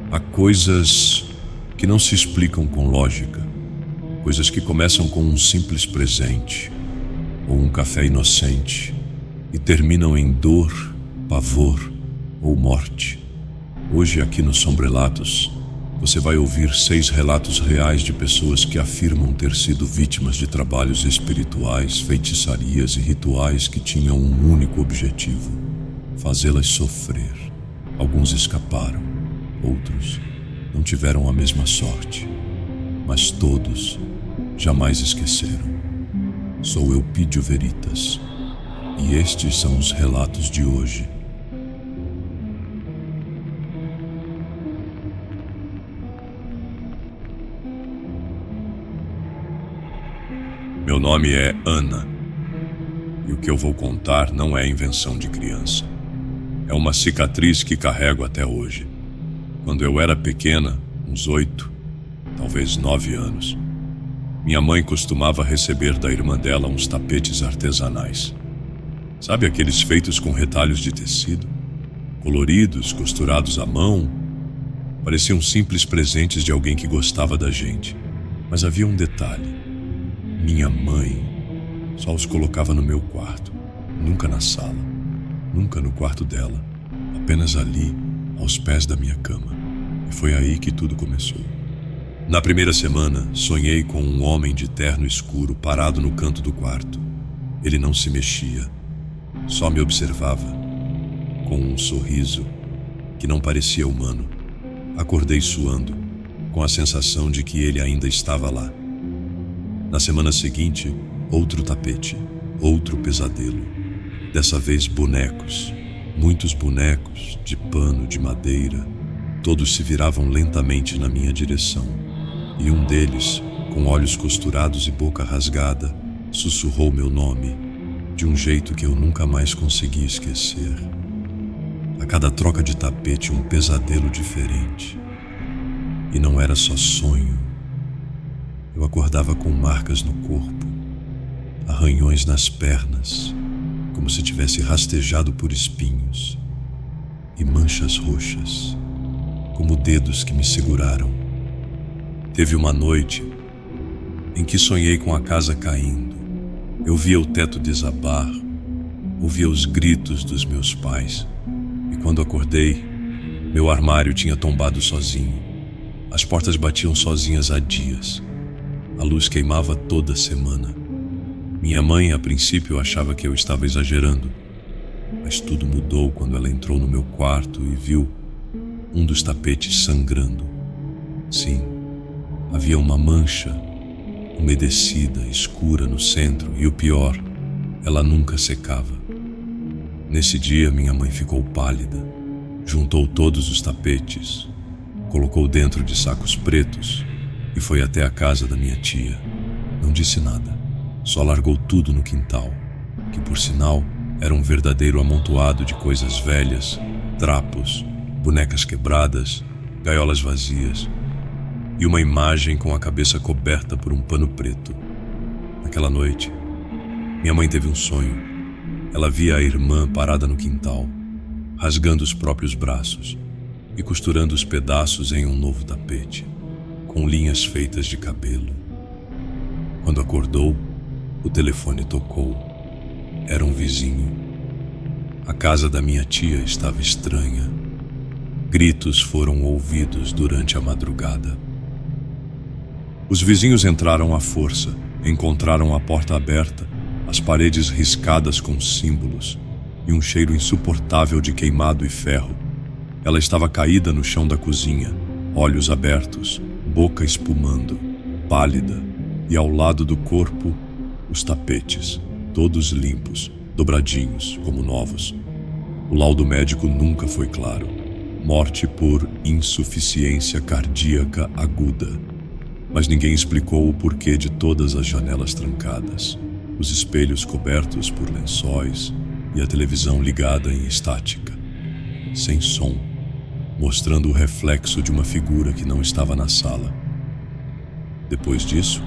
Há coisas que não se explicam com lógica, coisas que começam com um simples presente ou um café inocente e terminam em dor, pavor ou morte. Hoje, aqui no Sombrelatos, você vai ouvir 6 relatos reais de pessoas que afirmam ter sido vítimas de trabalhos espirituais, feitiçarias e rituais que tinham um único objetivo: fazê-las sofrer. Alguns escaparam, outros não tiveram a mesma sorte, mas todos jamais esqueceram. Sou Eupídio Veritas, e estes são os relatos de hoje. Meu nome é Ana, e o que eu vou contar não é invenção de criança. É uma cicatriz que carrego até hoje. Quando eu era pequena, uns 8, talvez 9 anos, minha mãe costumava receber da irmã dela uns tapetes artesanais. Sabe aqueles feitos com retalhos de tecido? Coloridos, costurados à mão. Pareciam simples presentes de alguém que gostava da gente. Mas havia um detalhe. Minha mãe só os colocava no meu quarto, nunca na sala, nunca no quarto dela, apenas ali, aos pés da minha cama. E foi aí que tudo começou. Na primeira semana, sonhei com um homem de terno escuro parado no canto do quarto. Ele não se mexia, só me observava, com um sorriso que não parecia humano. Acordei suando, com a sensação de que ele ainda estava lá. Na semana seguinte, outro tapete, outro pesadelo. Dessa vez bonecos, muitos bonecos, de pano, de madeira. Todos se viravam lentamente na minha direção. E um deles, com olhos costurados e boca rasgada, sussurrou meu nome, de um jeito que eu nunca mais consegui esquecer. A cada troca de tapete, um pesadelo diferente. E não era só sonho. Eu acordava com marcas no corpo, arranhões nas pernas, como se tivesse rastejado por espinhos, e manchas roxas, como dedos que me seguraram. Teve uma noite em que sonhei com a casa caindo. Eu via o teto desabar, ouvia os gritos dos meus pais, e quando acordei, meu armário tinha tombado sozinho. As portas batiam sozinhas há dias. A luz queimava toda semana. Minha mãe, a princípio, achava que eu estava exagerando, mas tudo mudou quando ela entrou no meu quarto e viu um dos tapetes sangrando. Sim, havia uma mancha umedecida, escura no centro, e o pior, ela nunca secava. Nesse dia, minha mãe ficou pálida, juntou todos os tapetes, colocou dentro de sacos pretos e foi até a casa da minha tia. Não disse nada, só largou tudo no quintal, que por sinal era um verdadeiro amontoado de coisas velhas, trapos, bonecas quebradas, gaiolas vazias e uma imagem com a cabeça coberta por um pano preto. Naquela noite, minha mãe teve um sonho. Ela via a irmã parada no quintal, rasgando os próprios braços e costurando os pedaços em um novo tapete, com linhas feitas de cabelo. Quando acordou, o telefone tocou. Era um vizinho. A casa da minha tia estava estranha. Gritos foram ouvidos durante a madrugada. Os vizinhos entraram à força, encontraram a porta aberta, as paredes riscadas com símbolos e um cheiro insuportável de queimado e ferro. Ela estava caída no chão da cozinha, olhos abertos, boca espumando, pálida, e ao lado do corpo, os tapetes, todos limpos, dobradinhos, como novos. O laudo médico nunca foi claro. Morte por insuficiência cardíaca aguda. Mas ninguém explicou o porquê de todas as janelas trancadas, os espelhos cobertos por lençóis e a televisão ligada em estática, sem som, mostrando o reflexo de uma figura que não estava na sala. Depois disso,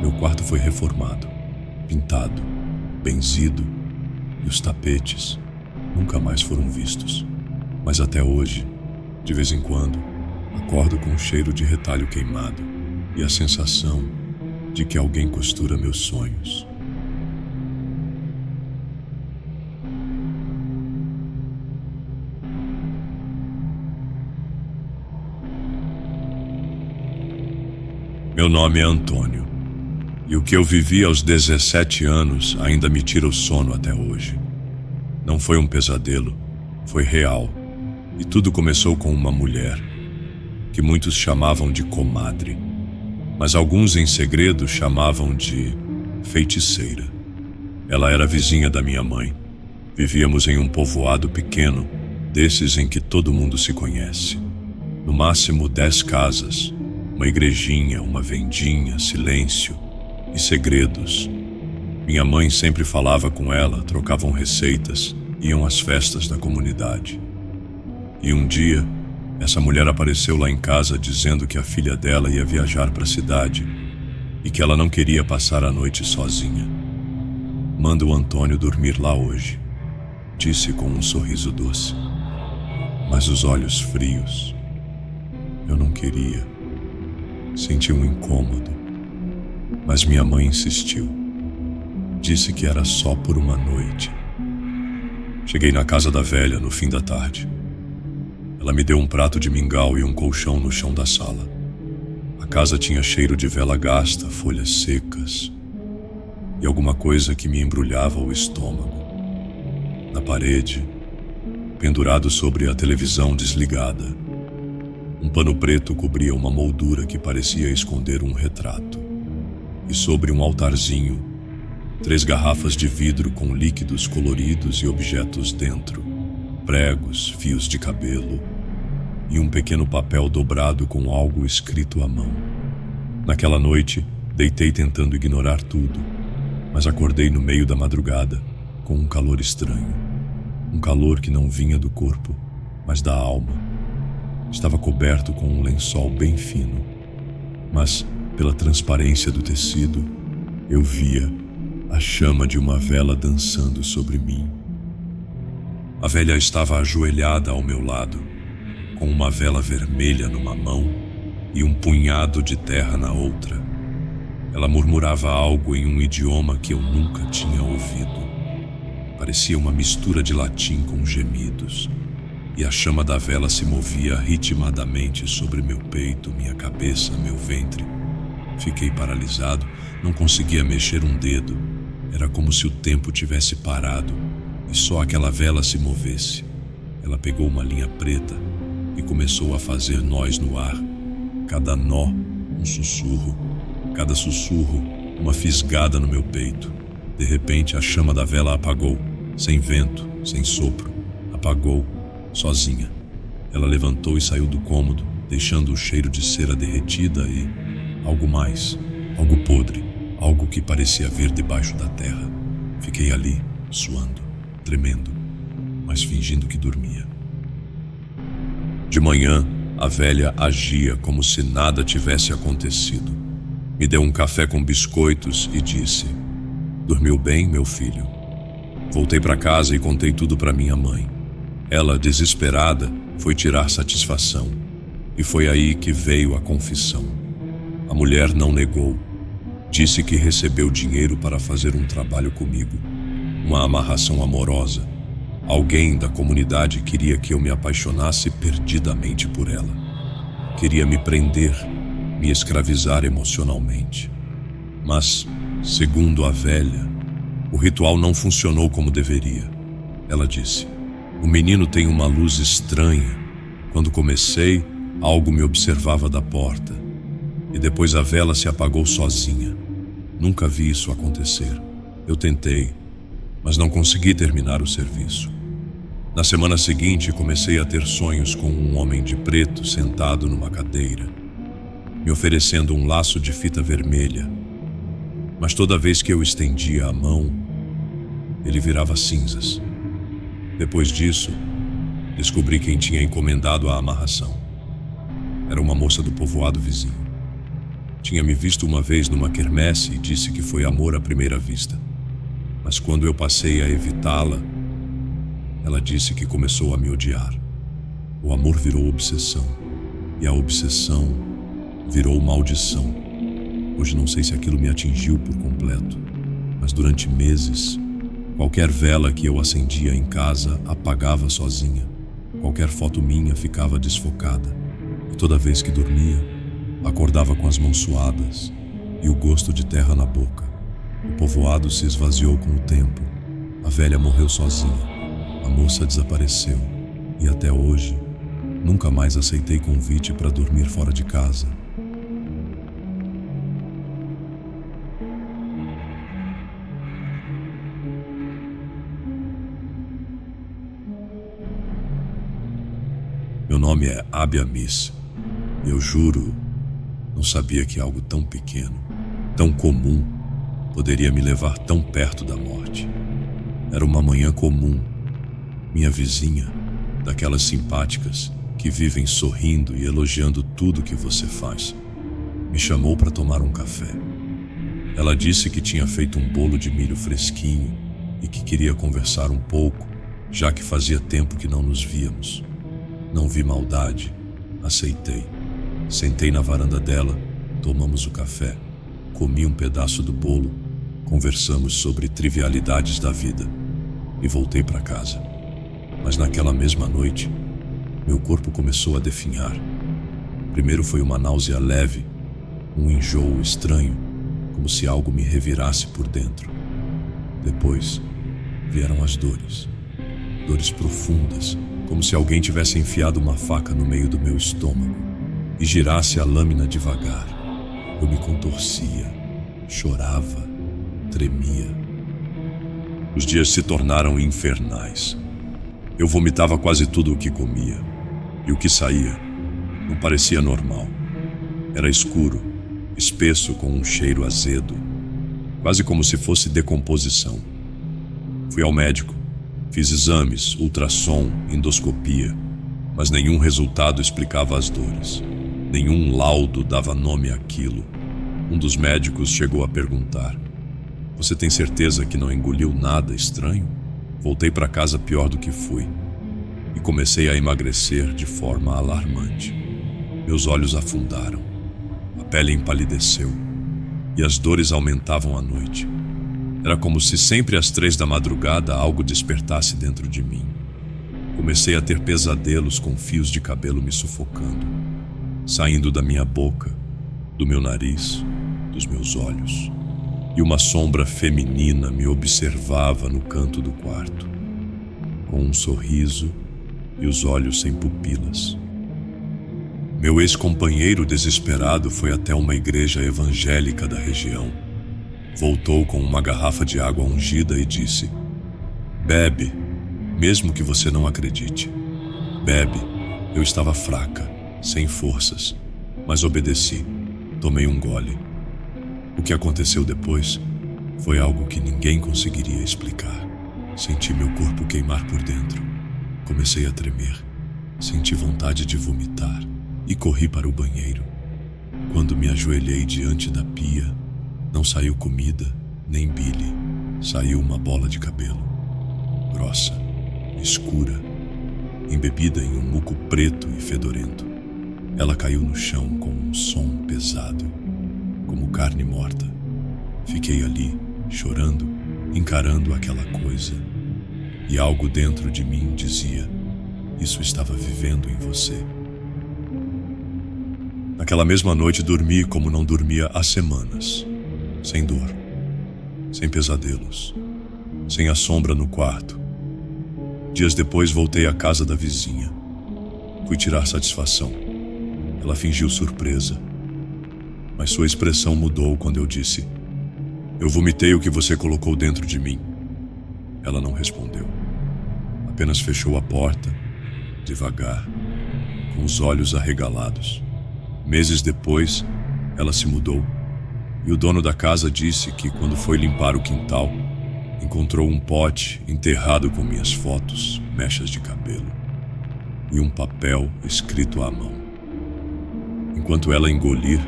meu quarto foi reformado, pintado, benzido, e os tapetes nunca mais foram vistos. Mas até hoje, de vez em quando, Acordo com o cheiro de retalho queimado e a sensação de que alguém costura meus sonhos. Meu nome é Antônio, e o que eu vivi aos 17 anos ainda me tira o sono até hoje. Não foi um pesadelo, foi real, e tudo começou com uma mulher, que muitos chamavam de comadre, mas alguns em segredo chamavam de feiticeira. Ela era vizinha da minha mãe. Vivíamos em um povoado pequeno, desses em que todo mundo se conhece. No máximo 10 casas, uma igrejinha, uma vendinha, silêncio e segredos. Minha mãe sempre falava com ela, trocavam receitas, iam às festas da comunidade. E um dia, essa mulher apareceu lá em casa dizendo que a filha dela ia viajar para a cidade e que ela não queria passar a noite sozinha. Manda o Antônio dormir lá hoje, disse com um sorriso doce. Mas os olhos frios. Eu não queria. Senti um incômodo, mas minha mãe insistiu. Disse que era só por uma noite. Cheguei na casa da velha no fim da tarde. Ela me deu um prato de mingau e um colchão no chão da sala. A casa tinha cheiro de vela gasta, folhas secas e alguma coisa que me embrulhava o estômago. Na parede, pendurado sobre a televisão desligada, um pano preto cobria uma moldura que parecia esconder um retrato. E sobre um altarzinho, 3 garrafas de vidro com líquidos coloridos e objetos dentro, pregos, fios de cabelo e um pequeno papel dobrado com algo escrito à mão. Naquela noite, deitei tentando ignorar tudo, mas acordei no meio da madrugada com um calor estranho. Um calor que não vinha do corpo, mas da alma. Estava coberto com um lençol bem fino, mas, pela transparência do tecido, eu via a chama de uma vela dançando sobre mim. A velha estava ajoelhada ao meu lado, com uma vela vermelha numa mão e um punhado de terra na outra. Ela murmurava algo em um idioma que eu nunca tinha ouvido. Parecia uma mistura de latim com gemidos. E a chama da vela se movia ritmadamente sobre meu peito, minha cabeça, meu ventre. Fiquei paralisado, não conseguia mexer um dedo. Era como se o tempo tivesse parado e só aquela vela se movesse. Ela pegou uma linha preta e começou a fazer nós no ar. Cada nó, um sussurro. Cada sussurro, uma fisgada no meu peito. De repente, a chama da vela apagou, sem vento, sem sopro. Apagou. Sozinha. Ela levantou e saiu do cômodo, deixando o cheiro de cera derretida e algo mais, algo podre, algo que parecia vir debaixo da terra. Fiquei ali, suando, tremendo, mas fingindo que dormia. De manhã, a velha agia como se nada tivesse acontecido. Me deu um café com biscoitos e disse: "Dormiu bem, meu filho?" Voltei para casa e contei tudo para minha mãe. Ela, desesperada, foi tirar satisfação. E foi aí que veio a confissão. A mulher não negou. Disse que recebeu dinheiro para fazer um trabalho comigo. Uma amarração amorosa. Alguém da comunidade queria que eu me apaixonasse perdidamente por ela. Queria me prender, me escravizar emocionalmente. Mas, segundo a velha, o ritual não funcionou como deveria. Ela disse: "O menino tem uma luz estranha. Quando comecei, algo me observava da porta. E depois a vela se apagou sozinha. Nunca vi isso acontecer. Eu tentei, mas não consegui terminar o serviço. Na semana seguinte, comecei a ter sonhos com um homem de preto sentado numa cadeira, me oferecendo um laço de fita vermelha. Mas toda vez que eu estendia a mão, ele virava cinzas. Depois disso, descobri quem tinha encomendado a amarração. Era uma moça do povoado vizinho. Tinha me visto uma vez numa quermesse e disse que foi amor à primeira vista. Mas quando eu passei a evitá-la, ela disse que começou a me odiar. O amor virou obsessão. E a obsessão virou maldição. Hoje não sei se aquilo me atingiu por completo, mas durante meses, qualquer vela que eu acendia em casa apagava sozinha. Qualquer foto minha ficava desfocada. E toda vez que dormia, acordava com as mãos suadas e o gosto de terra na boca. O povoado se esvaziou com o tempo. A velha morreu sozinha. A moça desapareceu. E até hoje, nunca mais aceitei convite para dormir fora de casa. Meu nome é Abiamis. E eu juro, não sabia que algo tão pequeno, tão comum, poderia me levar tão perto da morte. Era uma manhã comum. Minha vizinha, daquelas simpáticas que vivem sorrindo e elogiando tudo que você faz, me chamou para tomar um café. Ela disse que tinha feito um bolo de milho fresquinho e que queria conversar um pouco, já que fazia tempo que não nos víamos. Não vi maldade, aceitei. Sentei na varanda dela, tomamos o café, comi um pedaço do bolo, conversamos sobre trivialidades da vida e voltei para casa. Mas naquela mesma noite, meu corpo começou a definhar. Primeiro foi uma náusea leve, um enjoo estranho, como se algo me revirasse por dentro. Depois vieram as dores. Dores profundas, como se alguém tivesse enfiado uma faca no meio do meu estômago e girasse a lâmina devagar. Eu me contorcia, chorava, tremia. Os dias se tornaram infernais. Eu vomitava quase tudo o que comia, e o que saía não parecia normal. Era escuro, espesso com um cheiro azedo, quase como se fosse decomposição. Fui ao médico. Fiz exames, ultrassom, endoscopia, mas nenhum resultado explicava as dores. Nenhum laudo dava nome àquilo. Um dos médicos chegou a perguntar: "Você tem certeza que não engoliu nada estranho?" Voltei para casa pior do que fui e comecei a emagrecer de forma alarmante. Meus olhos afundaram, a pele empalideceu e as dores aumentavam à noite. Era como se sempre às 3 da madrugada algo despertasse dentro de mim. Comecei a ter pesadelos com fios de cabelo me sufocando, saindo da minha boca, do meu nariz, dos meus olhos. E uma sombra feminina me observava no canto do quarto, com um sorriso e os olhos sem pupilas. Meu ex-companheiro desesperado foi até uma igreja evangélica da região. Voltou com uma garrafa de água ungida e disse: "Bebe, mesmo que você não acredite. Bebe." Eu estava fraca, sem forças, mas obedeci. Tomei um gole. O que aconteceu depois foi algo que ninguém conseguiria explicar. Senti meu corpo queimar por dentro. Comecei a tremer. Senti vontade de vomitar e corri para o banheiro. Quando me ajoelhei diante da pia, não saiu comida, nem bile. Saiu uma bola de cabelo, grossa, escura, embebida em um muco preto e fedorento. Ela caiu no chão com um som pesado, como carne morta. Fiquei ali, chorando, encarando aquela coisa. E algo dentro de mim dizia: isso estava vivendo em você. Naquela mesma noite dormi como não dormia há semanas. Sem dor, sem pesadelos, sem a sombra no quarto. Dias depois voltei à casa da vizinha. Fui tirar satisfação. Ela fingiu surpresa, mas sua expressão mudou quando eu disse: "Eu vomitei o que você colocou dentro de mim." Ela não respondeu. Apenas fechou a porta, devagar, com os olhos arregalados. Meses depois, ela se mudou. E o dono da casa disse que, quando foi limpar o quintal, encontrou um pote enterrado com minhas fotos, mechas de cabelo e um papel escrito à mão. Enquanto ela engolir,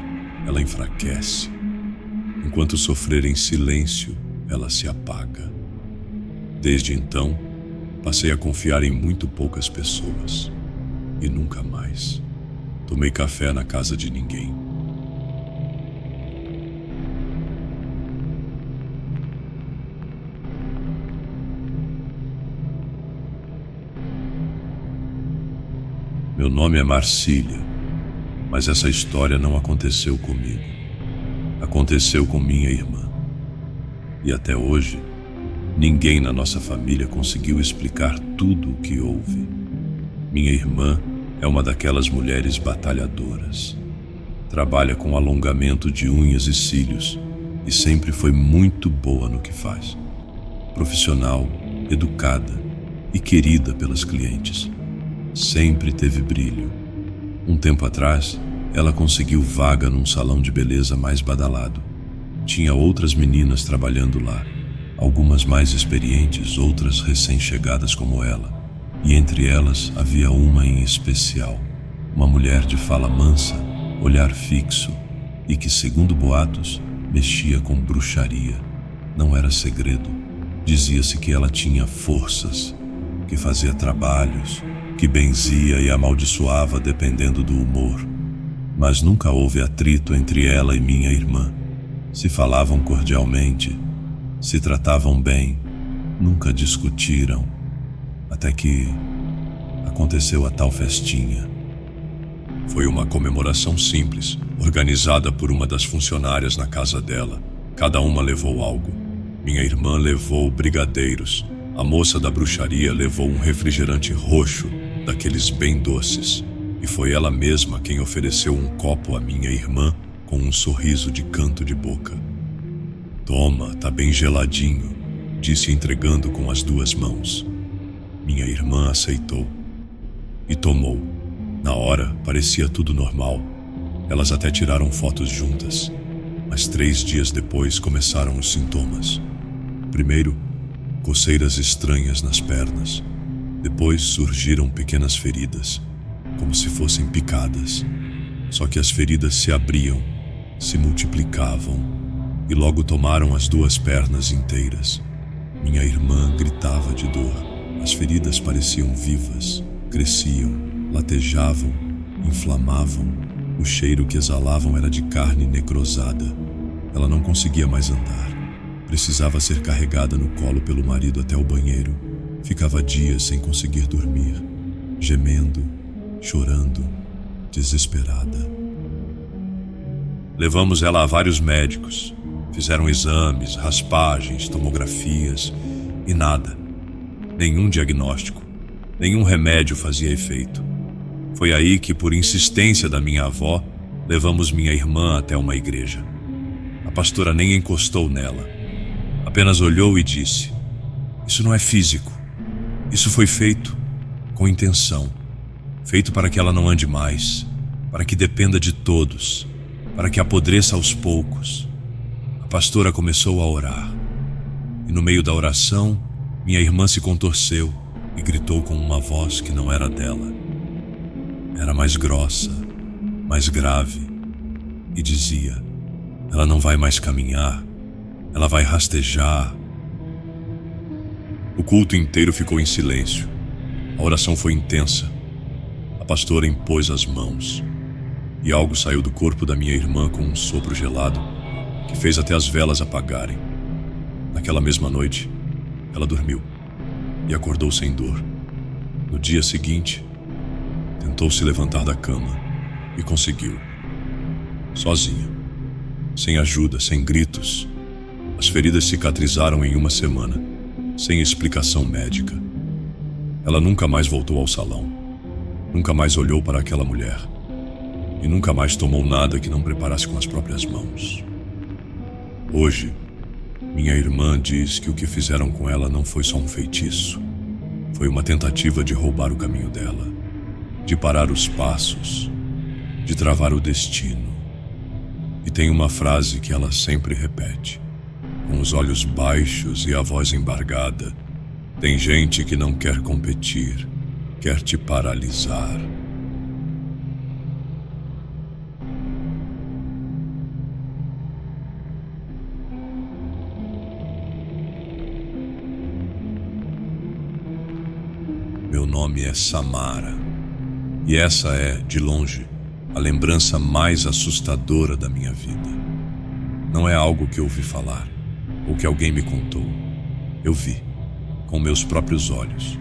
ela enfraquece. Enquanto sofrer em silêncio, ela se apaga. Desde então, passei a confiar em muito poucas pessoas e nunca mais. Tomei café na casa de ninguém. Meu nome é Marcília, mas essa história não aconteceu comigo. Aconteceu com minha irmã. E até hoje, ninguém na nossa família conseguiu explicar tudo o que houve. Minha irmã é uma daquelas mulheres batalhadoras. Trabalha com alongamento de unhas e cílios e sempre foi muito boa no que faz. Profissional, educada e querida pelas clientes. Sempre teve brilho. Um tempo atrás, ela conseguiu vaga num salão de beleza mais badalado. Tinha outras meninas trabalhando lá, algumas mais experientes, outras recém-chegadas como ela. E entre elas havia uma em especial, uma mulher de fala mansa, olhar fixo e que, segundo boatos, mexia com bruxaria. Não era segredo. Dizia-se que ela tinha forças, que fazia trabalhos, que benzia e amaldiçoava dependendo do humor. Mas nunca houve atrito entre ela e minha irmã. Se falavam cordialmente, se tratavam bem, nunca discutiram. Até que aconteceu a tal festinha. Foi uma comemoração simples, organizada por uma das funcionárias na casa dela. Cada uma levou algo. Minha irmã levou brigadeiros. A moça da bruxaria levou um refrigerante roxo, daqueles bem doces. E foi ela mesma quem ofereceu um copo à minha irmã com um sorriso de canto de boca. "Toma, tá bem geladinho", disse entregando com as duas mãos. Minha irmã aceitou e tomou. Na hora, parecia tudo normal. Elas até tiraram fotos juntas. Mas 3 dias depois começaram os sintomas. Primeiro, coceiras estranhas nas pernas. Depois surgiram pequenas feridas, como se fossem picadas. Só que as feridas se abriam, se multiplicavam e logo tomaram as 2 pernas inteiras. Minha irmã gritava de dor. As feridas pareciam vivas, cresciam, latejavam, inflamavam. O cheiro que exalavam era de carne necrosada. Ela não conseguia mais andar. Precisava ser carregada no colo pelo marido até o banheiro. Ficava dias sem conseguir dormir, gemendo, chorando, desesperada. Levamos ela a vários médicos. Fizeram exames, raspagens, tomografias e nada. Nenhum diagnóstico, nenhum remédio fazia efeito. Foi aí que, por insistência da minha avó, levamos minha irmã até uma igreja. A pastora nem encostou nela. Apenas olhou e disse: "Isso não é físico. Isso foi feito com intenção. Feito para que ela não ande mais, para que dependa de todos, para que apodreça aos poucos." A pastora começou a orar. E no meio da oração, minha irmã se contorceu e gritou com uma voz que não era dela. Era mais grossa, mais grave, e dizia: "Ela não vai mais caminhar, ela vai rastejar." O culto inteiro ficou em silêncio. A oração foi intensa. A pastora impôs as mãos, e algo saiu do corpo da minha irmã com um sopro gelado que fez até as velas apagarem. Naquela mesma noite, ela dormiu e acordou sem dor. No dia seguinte, tentou se levantar da cama e conseguiu. Sozinha, sem ajuda, sem gritos. As feridas cicatrizaram em uma semana, sem explicação médica. Ela nunca mais voltou ao salão, nunca mais olhou para aquela mulher e nunca mais tomou nada que não preparasse com as próprias mãos. Hoje, minha irmã diz que o que fizeram com ela não foi só um feitiço. Foi uma tentativa de roubar o caminho dela, de parar os passos, de travar o destino. E tem uma frase que ela sempre repete, com os olhos baixos e a voz embargada: "Tem gente que não quer competir, quer te paralisar." Meu nome é Samara, e essa é, de longe, a lembrança mais assustadora da minha vida. Não é algo que eu ouvi falar ou que alguém me contou. Eu vi, com meus próprios olhos.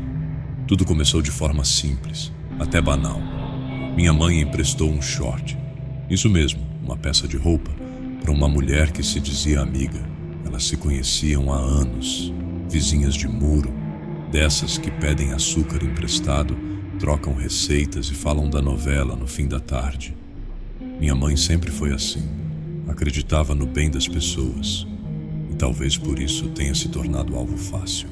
Tudo começou de forma simples, até banal. Minha mãe emprestou um short, isso mesmo, uma peça de roupa, para uma mulher que se dizia amiga. Elas se conheciam há anos, vizinhas de muro, dessas que pedem açúcar emprestado, trocam receitas e falam da novela no fim da tarde. Minha mãe sempre foi assim, acreditava no bem das pessoas, e talvez por isso tenha se tornado alvo fácil.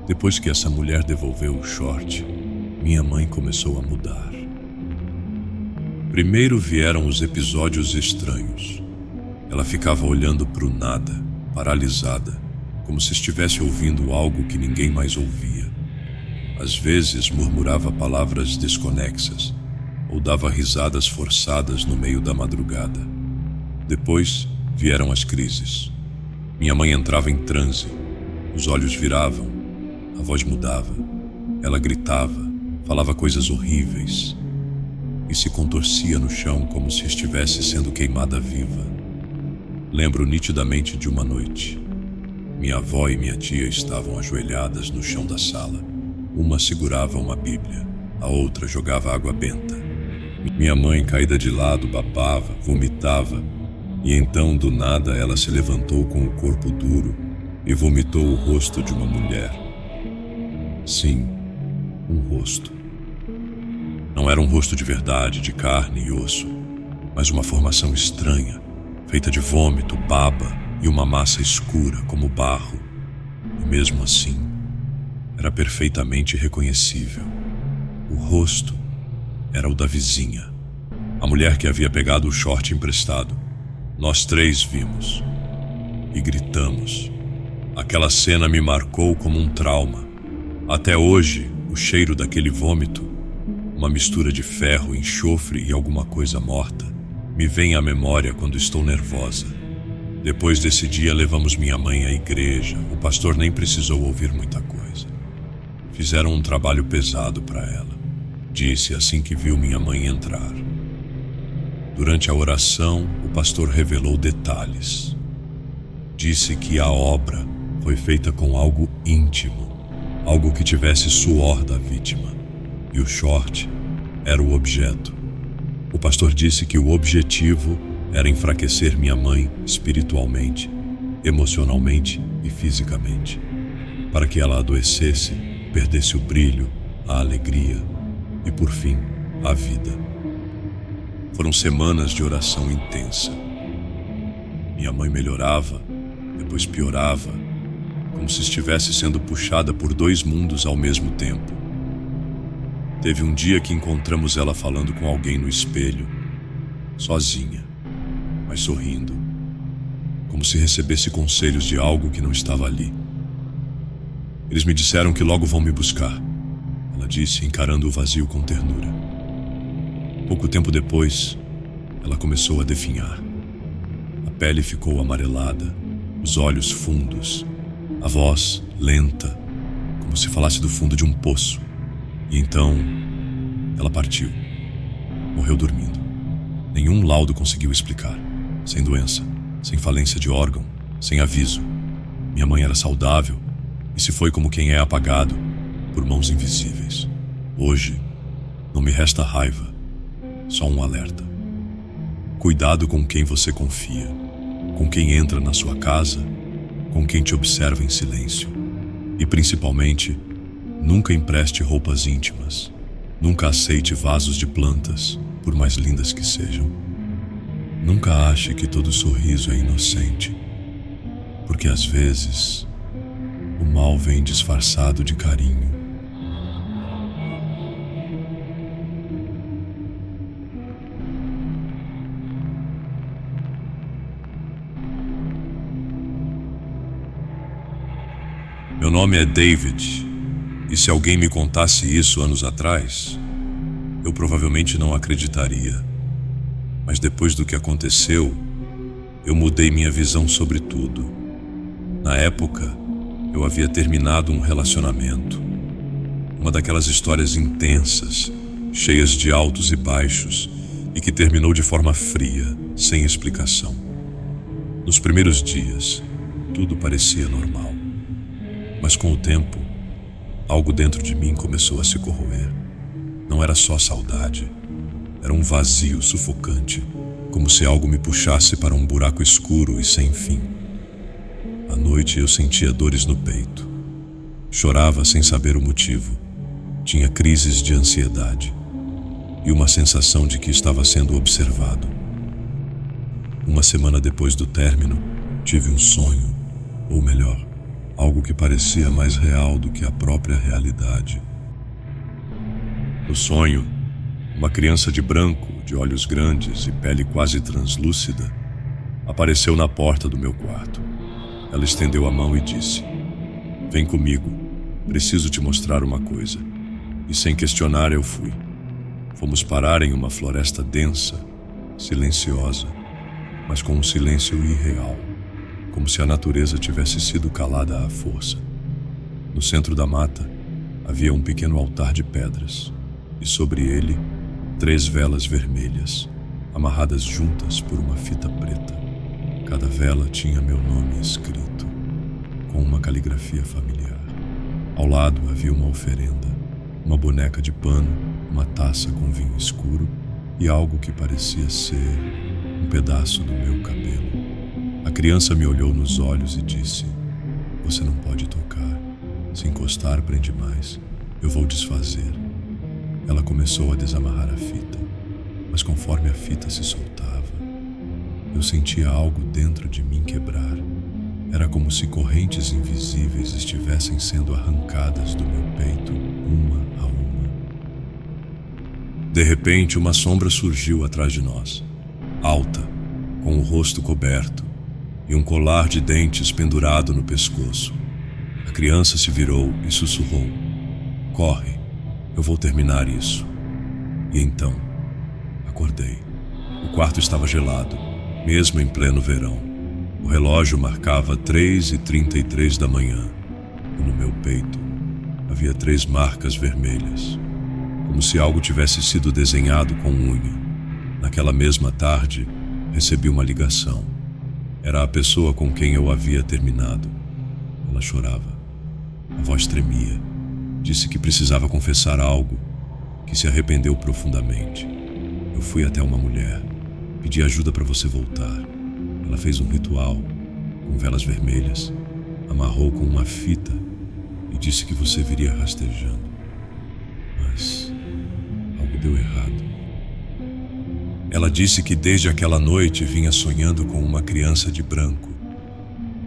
Depois que essa mulher devolveu o short, minha mãe começou a mudar. Primeiro vieram os episódios estranhos. Ela ficava olhando para o nada, paralisada, como se estivesse ouvindo algo que ninguém mais ouvia. Às vezes murmurava palavras desconexas ou dava risadas forçadas no meio da madrugada. Depois vieram as crises. Minha mãe entrava em transe, os olhos viravam, a voz mudava, ela gritava, falava coisas horríveis e se contorcia no chão como se estivesse sendo queimada viva. Lembro nitidamente de uma noite. Minha avó e minha tia estavam ajoelhadas no chão da sala. Uma segurava uma Bíblia, a outra jogava água benta. Minha mãe, caída de lado, babava, vomitava, e então, do nada, ela se levantou com o corpo duro e vomitou o rosto de uma mulher. Sim, um rosto. Não era um rosto de verdade, de carne e osso, mas uma formação estranha, feita de vômito, baba e uma massa escura como barro. E mesmo assim, era perfeitamente reconhecível. O rosto era o da vizinha, a mulher que havia pegado o short emprestado. Nós três vimos e gritamos. Aquela cena me marcou como um trauma. Até hoje, o cheiro daquele vômito, uma mistura de ferro, enxofre e alguma coisa morta, me vem à memória quando estou nervosa. Depois desse dia, levamos minha mãe à igreja. O pastor nem precisou ouvir muita coisa. Fizeram um trabalho pesado para ela, disse assim que viu minha mãe entrar. Durante a oração, o pastor revelou detalhes. Disse que a obra foi feita com algo íntimo, algo que tivesse suor da vítima, e o short era o objeto. O pastor disse que o objetivo era enfraquecer minha mãe espiritualmente, emocionalmente e fisicamente, para que ela adoecesse, perdesse o brilho, a alegria e, por fim, a vida. Foram semanas de oração intensa. Minha mãe melhorava, depois piorava, como se estivesse sendo puxada por dois mundos ao mesmo tempo. Teve um dia que encontramos ela falando com alguém no espelho, sozinha, mas sorrindo, como se recebesse conselhos de algo que não estava ali. Eles me disseram que logo vão me buscar, ela disse, encarando o vazio com ternura. Pouco tempo depois, ela começou a definhar. A pele ficou amarelada, os olhos fundos, a voz lenta, como se falasse do fundo de um poço. E então, ela partiu. Morreu dormindo. Nenhum laudo conseguiu explicar. Sem doença, sem falência de órgão, sem aviso. Minha mãe era saudável e se foi como quem é apagado por mãos invisíveis. Hoje, não me resta raiva, só um alerta. Cuidado com quem você confia, com quem entra na sua casa, com quem te observa em silêncio. E principalmente, nunca empreste roupas íntimas. Nunca aceite vasos de plantas, por mais lindas que sejam. Nunca ache que todo sorriso é inocente, porque às vezes o mal vem disfarçado de carinho. Meu nome é David, e se alguém me contasse isso anos atrás, eu provavelmente não acreditaria. Mas depois do que aconteceu, eu mudei minha visão sobre tudo. Na época, eu havia terminado um relacionamento. Uma daquelas histórias intensas, cheias de altos e baixos, e que terminou de forma fria, sem explicação. Nos primeiros dias, tudo parecia normal. Mas com o tempo, algo dentro de mim começou a se corroer. Não era só saudade, era um vazio sufocante, como se algo me puxasse para um buraco escuro e sem fim. À noite eu sentia dores no peito. Chorava sem saber o motivo. Tinha crises de ansiedade e uma sensação de que estava sendo observado. Uma semana depois do término, tive um sonho, ou melhor, algo que parecia mais real do que a própria realidade. No sonho, uma criança de branco, de olhos grandes e pele quase translúcida, apareceu na porta do meu quarto. Ela estendeu a mão e disse: "Vem comigo, preciso te mostrar uma coisa." E sem questionar eu fui. Fomos parar em uma floresta densa, silenciosa, mas com um silêncio irreal, como se a natureza tivesse sido calada à força. No centro da mata havia um pequeno altar de pedras, e sobre ele 3 velas vermelhas, amarradas juntas por uma fita preta. Cada vela tinha meu nome escrito, com uma caligrafia familiar. Ao lado havia uma oferenda, uma boneca de pano, uma taça com vinho escuro e algo que parecia ser um pedaço do meu cabelo. A criança me olhou nos olhos e disse: "Você não pode tocar. Se encostar, prende mais. Eu vou desfazer." Ela começou a desamarrar a fita, mas conforme a fita se soltava, eu sentia algo dentro de mim quebrar. Era como se correntes invisíveis estivessem sendo arrancadas do meu peito, uma a uma. De repente, uma sombra surgiu atrás de nós, alta, com o rosto coberto e um colar de dentes pendurado no pescoço. A criança se virou e sussurrou: "Corre, eu vou terminar isso." E então, acordei. O quarto estava gelado, mesmo em pleno verão. O relógio marcava 3h33 da manhã, e no meu peito havia 3 marcas vermelhas, como se algo tivesse sido desenhado com unha. Naquela mesma tarde, recebi uma ligação. Era a pessoa com quem eu havia terminado. Ela chorava. A voz tremia. Disse que precisava confessar algo, que se arrependeu profundamente. Eu fui até uma mulher, pedi ajuda para você voltar. Ela fez um ritual, com velas vermelhas, amarrou com uma fita e disse que você viria rastejando. Mas algo deu errado. Ela disse que desde aquela noite vinha sonhando com uma criança de branco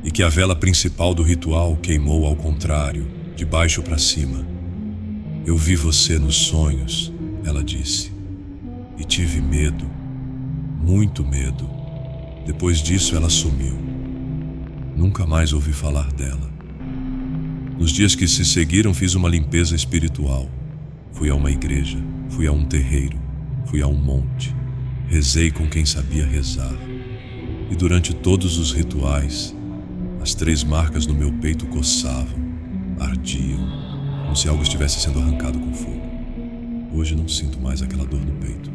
e que a vela principal do ritual queimou ao contrário, de baixo para cima. "Eu vi você nos sonhos", ela disse, "e tive medo, muito medo." Depois disso ela sumiu. Nunca mais ouvi falar dela. Nos dias que se seguiram fiz uma limpeza espiritual. Fui a uma igreja, fui a um terreiro, fui a um monte. Rezei com quem sabia rezar. E durante todos os rituais, as 3 marcas no meu peito coçavam, ardiam, como se algo estivesse sendo arrancado com fogo. Hoje não sinto mais aquela dor no peito,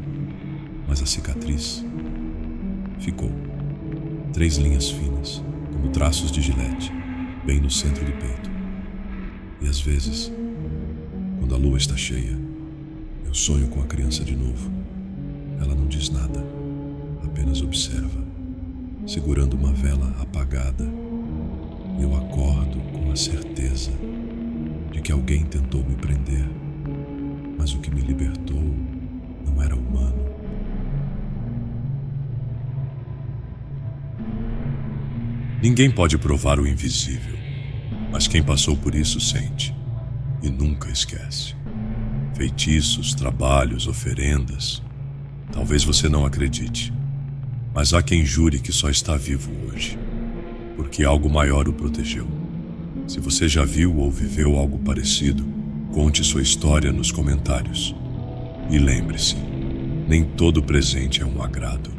mas a cicatriz ficou. 3 linhas finas, como traços de gilete, bem no centro do peito. E às vezes, quando a lua está cheia, eu sonho com a criança de novo. Ela não diz nada, apenas observa, segurando uma vela apagada. Eu acordo com a certeza de que alguém tentou me prender, mas o que me libertou não era humano. Ninguém pode provar o invisível, mas quem passou por isso sente e nunca esquece. Feitiços, trabalhos, oferendas. Talvez você não acredite, mas há quem jure que só está vivo hoje, porque algo maior o protegeu. Se você já viu ou viveu algo parecido, conte sua história nos comentários. E lembre-se, nem todo presente é um agrado,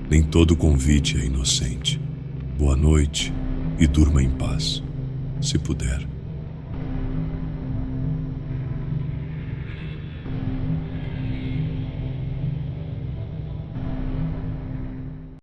nem todo convite é inocente. Boa noite e durma em paz, se puder.